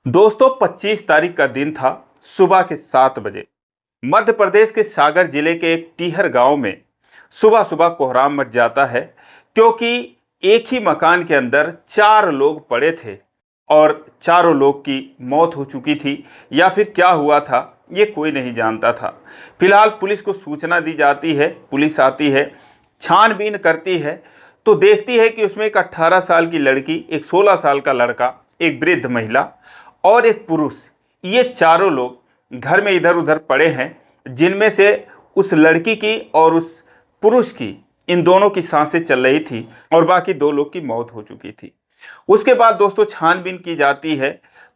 दोस्तों 25 तारीख का दिन था। सुबह के 7 बजे मध्य प्रदेश के सागर जिले के एक टीहर गांव में सुबह सुबह कोहराम मच जाता है, क्योंकि एक ही मकान के अंदर 4 लोग पड़े थे और चारों लोग की मौत हो चुकी थी। या फिर क्या हुआ था ये कोई नहीं जानता था। फिलहाल पुलिस को सूचना दी जाती है, पुलिस आती है, छानबीन करती है तो देखती है कि उसमें एक 18 साल की लड़की, एक 16 साल का लड़का, एक वृद्ध महिला और एक पुरुष, ये चारों लोग घर में इधर उधर पड़े हैं, जिनमें से उस लड़की की और उस पुरुष की, इन दोनों की सांसें चल रही थी और बाकी 2 लोग की मौत हो चुकी थी। उसके बाद दोस्तों छानबीन की जाती है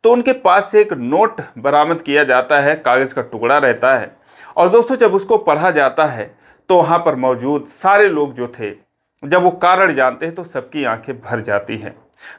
तो उनके पास से एक नोट बरामद किया जाता है, कागज का टुकड़ा रहता है। और दोस्तों जब उसको पढ़ा जाता है तो वहां पर मौजूद सारे लोग जो थे, जब वो कारण जानते हैं तो सबकी आंखें भर जाती हैं।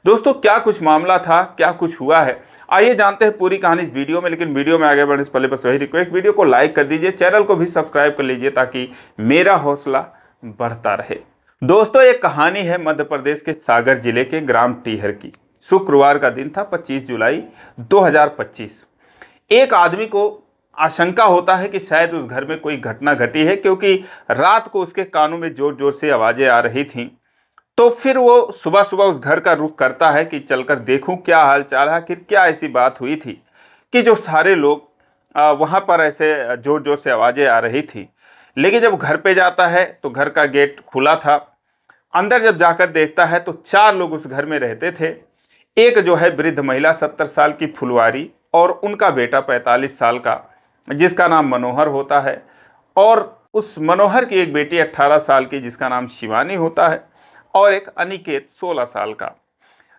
दोस्तों क्या कुछ मामला था, क्या कुछ हुआ है, आइए जानते हैं पूरी कहानी इस वीडियो में। लेकिन वीडियो में आगे बढ़ने से पहले बस वही रिक्वेस्ट, वीडियो को लाइक कर दीजिए, चैनल को भी सब्सक्राइब कर लीजिए ताकि मेरा हौसला बढ़ता रहे। दोस्तों एक कहानी है मध्य प्रदेश के सागर जिले के ग्राम टीहर की। शुक्रवार का दिन था 25 जुलाई 2025। एक आदमी को आशंका होता है कि शायद उस घर में कोई घटना घटी है, क्योंकि रात को उसके कानों में जोर जोर से आवाजें आ रही थीं। तो फिर वो सुबह सुबह उस घर का रुख करता है कि चलकर देखूं क्या हाल चाल है, आखिर क्या ऐसी बात हुई थी कि जो सारे लोग वहां पर ऐसे जोर जोर से आवाजें आ रही थी। लेकिन जब घर पे जाता है तो घर का गेट खुला था। अंदर जब जाकर देखता है तो 4 लोग उस घर में रहते थे। एक जो है वृद्ध महिला 70 साल की फुलवारी, और उनका बेटा 45 साल का, जिसका नाम मनोहर होता है, और उस मनोहर की एक बेटी 18 साल की जिसका नाम शिवानी होता है, और एक अनिकेत 16 साल का।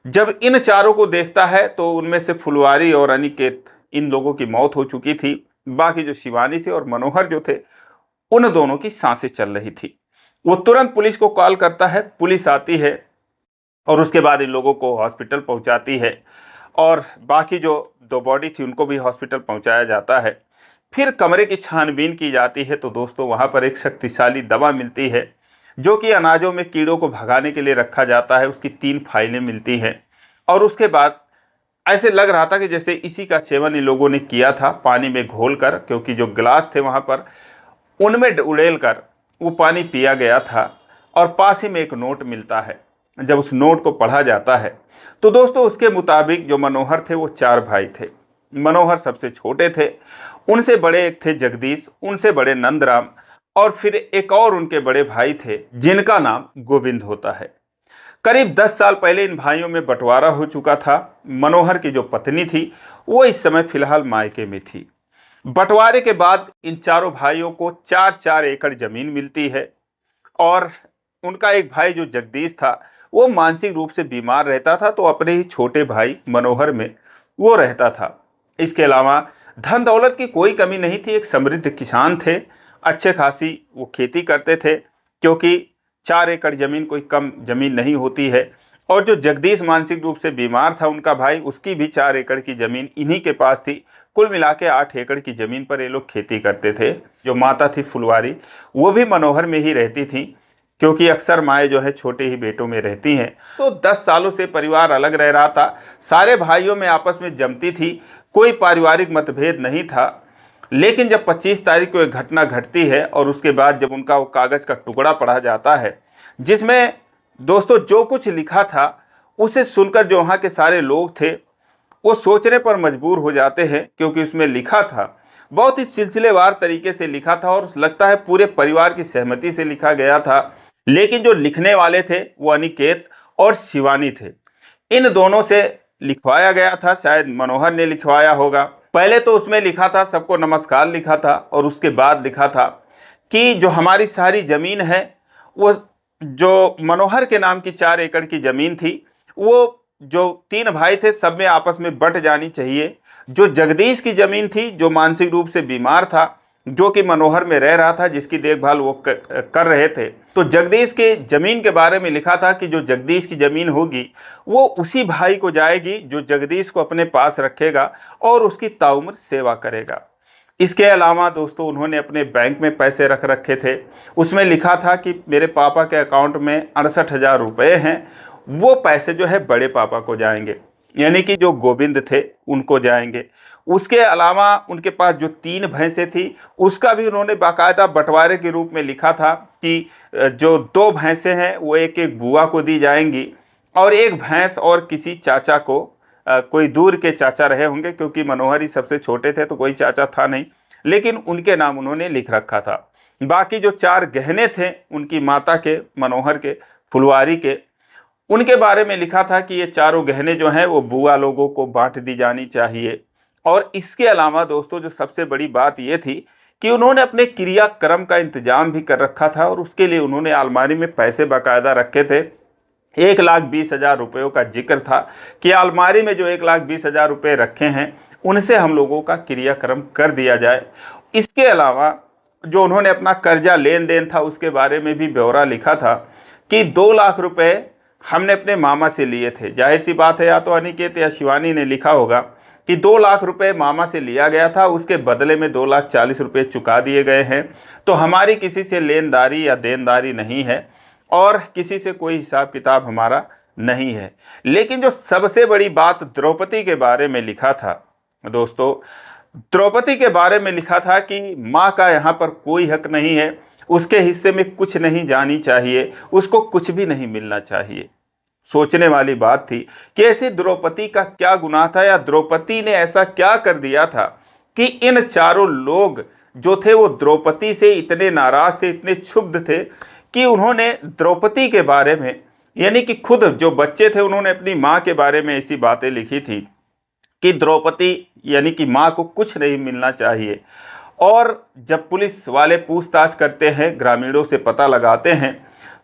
जब इन चारों को देखता है तो उनमें से फुलवारी और अनिकेत, इन लोगों की मौत हो चुकी थी। बाकी जो शिवानी थी और मनोहर जो थे, उन दोनों की सांसें चल रही थी। वो तुरंत पुलिस को कॉल करता है, पुलिस आती है और उसके बाद इन लोगों को हॉस्पिटल पहुंचाती है, और बाकी जो 2 बॉडी थी उनको भी हॉस्पिटल पहुंचाया जाता है। फिर कमरे की छानबीन की जाती है तो दोस्तों वहां पर एक शक्तिशाली दवा मिलती है, जो कि अनाजों में कीड़ों को भगाने के लिए रखा जाता है। उसकी 3 फाइलें मिलती हैं, और उसके बाद ऐसे लग रहा था कि जैसे इसी का सेवन इन लोगों ने किया था पानी में घोलकर, क्योंकि जो गिलास थे वहां पर उनमें उड़ेल कर वो पानी पिया गया था। और पास ही में एक नोट मिलता है। जब उस नोट को पढ़ा जाता है तो दोस्तों उसके मुताबिक जो मनोहर थे वो 4 भाई थे। मनोहर सबसे छोटे थे, उनसे बड़े एक थे जगदीश, उनसे बड़े नंदराम, और फिर एक और उनके बड़े भाई थे जिनका नाम गोविंद होता है। करीब 10 साल पहले इन भाइयों में बंटवारा हो चुका था। मनोहर की जो पत्नी थी वो इस समय फिलहाल मायके में थी। बंटवारे के बाद इन चारों भाइयों को 4-4 एकड़ जमीन मिलती है, और उनका एक भाई जो जगदीश था वो मानसिक रूप से बीमार रहता था, तो अपने ही छोटे भाई मनोहर में वो रहता था। इसके अलावा धन दौलत की कोई कमी नहीं थी। एक समृद्ध किसान थे, अच्छे खासी वो खेती करते थे, क्योंकि 4 एकड़ जमीन कोई कम जमीन नहीं होती है। और जो जगदीश मानसिक रूप से बीमार था उनका भाई, उसकी भी 4 एकड़ की जमीन इन्हीं के पास थी। कुल मिला के 8 एकड़ की जमीन पर ये लोग खेती करते थे। जो माता थी फुलवारी, वो भी मनोहर में ही रहती थी, क्योंकि अक्सर माएँ जो है छोटे ही बेटों में रहती हैं। तो 10 सालों से परिवार अलग रह रहा था। सारे भाइयों में आपस में जमती थी, कोई पारिवारिक मतभेद नहीं था। लेकिन जब 25 तारीख को एक घटना घटती है और उसके बाद जब उनका वो कागज़ का टुकड़ा पढ़ा जाता है, जिसमें दोस्तों जो कुछ लिखा था, उसे सुनकर जो वहाँ के सारे लोग थे वो सोचने पर मजबूर हो जाते हैं, क्योंकि उसमें लिखा था, बहुत ही सिलसिलेवार तरीके से लिखा था, और लगता है पूरे परिवार की सहमति से लिखा गया था। लेकिन जो लिखने वाले थे वो अनिकेत और शिवानी थे। इन दोनों से लिखवाया गया था, शायद मनोहर ने लिखवाया होगा। पहले तो उसमें लिखा था सबको नमस्कार लिखा था, और उसके बाद लिखा था कि जो हमारी सारी ज़मीन है वो जो मनोहर के नाम की 4 एकड़ की ज़मीन थी, वो जो 3 भाई थे सब में आपस में बंट जानी चाहिए। जो जगदीश की ज़मीन थी, जो मानसिक रूप से बीमार था, जो कि मनोहर में रह रहा था, जिसकी देखभाल वो कर रहे थे, तो जगदीश के ज़मीन के बारे में लिखा था कि जो जगदीश की ज़मीन होगी वो उसी भाई को जाएगी जो जगदीश को अपने पास रखेगा और उसकी ताउम्र सेवा करेगा। इसके अलावा दोस्तों उन्होंने अपने बैंक में पैसे रख रखे थे। उसमें लिखा था कि मेरे पापा के अकाउंट में 68,000 रुपये हैं, वो पैसे जो है बड़े पापा को जाएंगे। यानी कि जो गोविंद थे उनको जाएंगे। उसके अलावा उनके पास जो 3 भैंसें थी उसका भी उन्होंने बाकायदा बंटवारे के रूप में लिखा था कि जो 2 भैंसें हैं वो एक एक बुआ को दी जाएंगी और एक भैंस और किसी चाचा को, कोई दूर के चाचा रहे होंगे क्योंकि मनोहर ही सबसे छोटे थे तो कोई चाचा था नहीं, लेकिन उनके नाम उन्होंने लिख रखा था। बाकी जो 4 गहने थे उनकी माता के, मनोहर के, फुलवारी के, उनके बारे में लिखा था कि ये चारों गहने जो हैं वो बुआ लोगों को बांट दी जानी चाहिए। और इसके अलावा दोस्तों जो सबसे बड़ी बात ये थी कि उन्होंने अपने क्रियाक्रम का इंतजाम भी कर रखा था और उसके लिए उन्होंने अलमारी में पैसे बाकायदा रखे थे। 1,20,000 रुपयों का जिक्र था कि अलमारी में जो 1,20,000 रुपये रखे हैं उनसे हम लोगों का क्रियाक्रम कर दिया जाए। इसके अलावा जो उन्होंने अपना कर्जा लेन देन था उसके बारे में भी ब्यौरा लिखा था कि 2 लाख रुपए हमने अपने मामा से लिए थे। जाहिर सी बात है, या तो अनिकेत या शिवानी ने लिखा होगा कि 2 लाख रुपए मामा से लिया गया था, उसके बदले में 2,40,000 रुपये चुका दिए गए हैं। तो हमारी किसी से लेनदारी या देनदारी नहीं है और किसी से कोई हिसाब किताब हमारा नहीं है। लेकिन जो सबसे बड़ी बात द्रौपदी के बारे में लिखा था दोस्तों, द्रौपदी के बारे में लिखा था कि माँ का यहाँ पर कोई हक नहीं है, उसके हिस्से में कुछ नहीं जानी चाहिए, उसको कुछ भी नहीं मिलना चाहिए। सोचने वाली बात थी कि ऐसी द्रौपदी का क्या गुनाह था या द्रौपदी ने ऐसा क्या कर दिया था कि इन चारों लोग जो थे वो द्रौपदी से इतने नाराज थे, इतने क्षुब्ध थे कि उन्होंने द्रौपदी के बारे में, यानी कि खुद जो बच्चे थे उन्होंने अपनी माँ के बारे में ऐसी बातें लिखी थी कि द्रौपदी यानी कि माँ को कुछ नहीं मिलना चाहिए। और जब पुलिस वाले पूछताछ करते हैं, ग्रामीणों से पता लगाते हैं,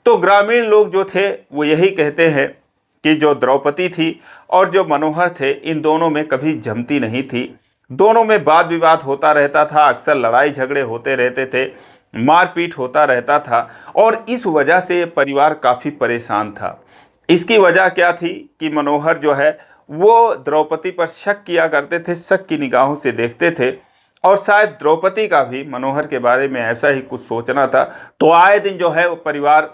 तो ग्रामीण लोग जो थे वो यही कहते हैं कि जो द्रौपदी थी और जो मनोहर थे इन दोनों में कभी जमती नहीं थी। दोनों में वाद विवाद होता रहता था, अक्सर लड़ाई झगड़े होते रहते थे, मारपीट होता रहता था और इस वजह से ये परिवार काफ़ी परेशान था। इसकी वजह क्या थी कि मनोहर जो है वो द्रौपदी पर शक किया करते थे, शक की निगाहों से देखते थे और शायद द्रौपदी का भी मनोहर के बारे में ऐसा ही कुछ सोचना था। तो आए दिन जो है वो परिवार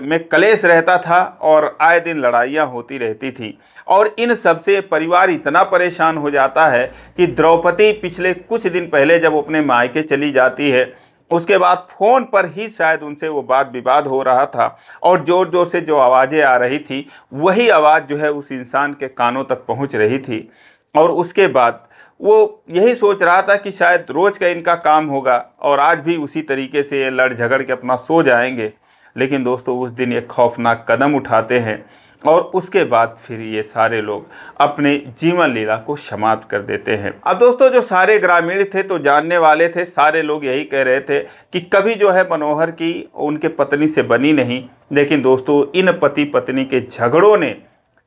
में कलेश रहता था और आए दिन लड़ाइयाँ होती रहती थी और इन सब से परिवार इतना परेशान हो जाता है कि द्रौपदी पिछले कुछ दिन पहले जब अपने मायके चली जाती है उसके बाद फ़ोन पर ही शायद उनसे वो वाद विवाद हो रहा था और ज़ोर ज़ोर से जो आवाज़ें आ रही थी वही आवाज़ जो है उस इंसान के कानों तक पहुंच रही थी। और उसके बाद वो यही सोच रहा था कि शायद रोज़ का इनका काम होगा और आज भी उसी तरीके से ये लड़ झगड़ के अपना सो जाएंगे। लेकिन दोस्तों उस दिन ये खौफनाक कदम उठाते हैं और उसके बाद फिर ये सारे लोग अपने जीवन लीला को समाप्त कर देते हैं। अब दोस्तों जो सारे ग्रामीण थे तो जानने वाले थे, सारे लोग यही कह रहे थे कि कभी जो है मनोहर की उनके पत्नी से बनी नहीं। लेकिन दोस्तों इन पति पत्नी के झगड़ों ने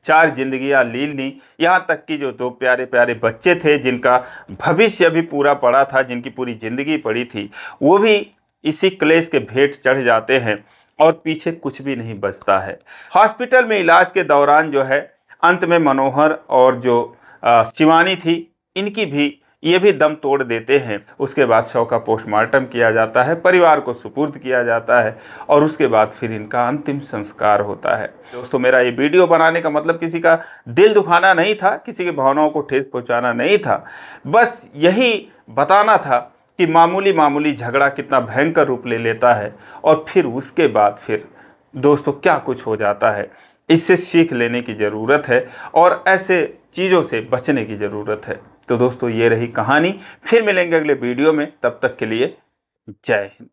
4 जिंदगियां ली ली, यहाँ तक कि जो 2 प्यारे प्यारे बच्चे थे जिनका भविष्य भी पूरा पड़ा था, जिनकी पूरी जिंदगी पड़ी थी, वो भी इसी क्लेश के भेंट चढ़ जाते हैं और पीछे कुछ भी नहीं बचता है। हॉस्पिटल में इलाज के दौरान जो है अंत में मनोहर और जो शिवानी थी इनकी भी ये भी दम तोड़ देते हैं। उसके बाद शव का पोस्टमार्टम किया जाता है, परिवार को सुपुर्द किया जाता है और उसके बाद फिर इनका अंतिम संस्कार होता है। दोस्तों मेरा ये वीडियो बनाने का मतलब किसी का दिल दुखाना नहीं था, किसी की भावनाओं को ठेस पहुंचाना नहीं था, बस यही बताना था कि मामूली मामूली झगड़ा कितना भयंकर रूप ले लेता है और फिर उसके बाद फिर दोस्तों क्या कुछ हो जाता है। इससे सीख लेने की ज़रूरत है और ऐसे चीज़ों से बचने की ज़रूरत है। तो दोस्तों ये रही कहानी, फिर मिलेंगे अगले वीडियो में, तब तक के लिए जय हिंद।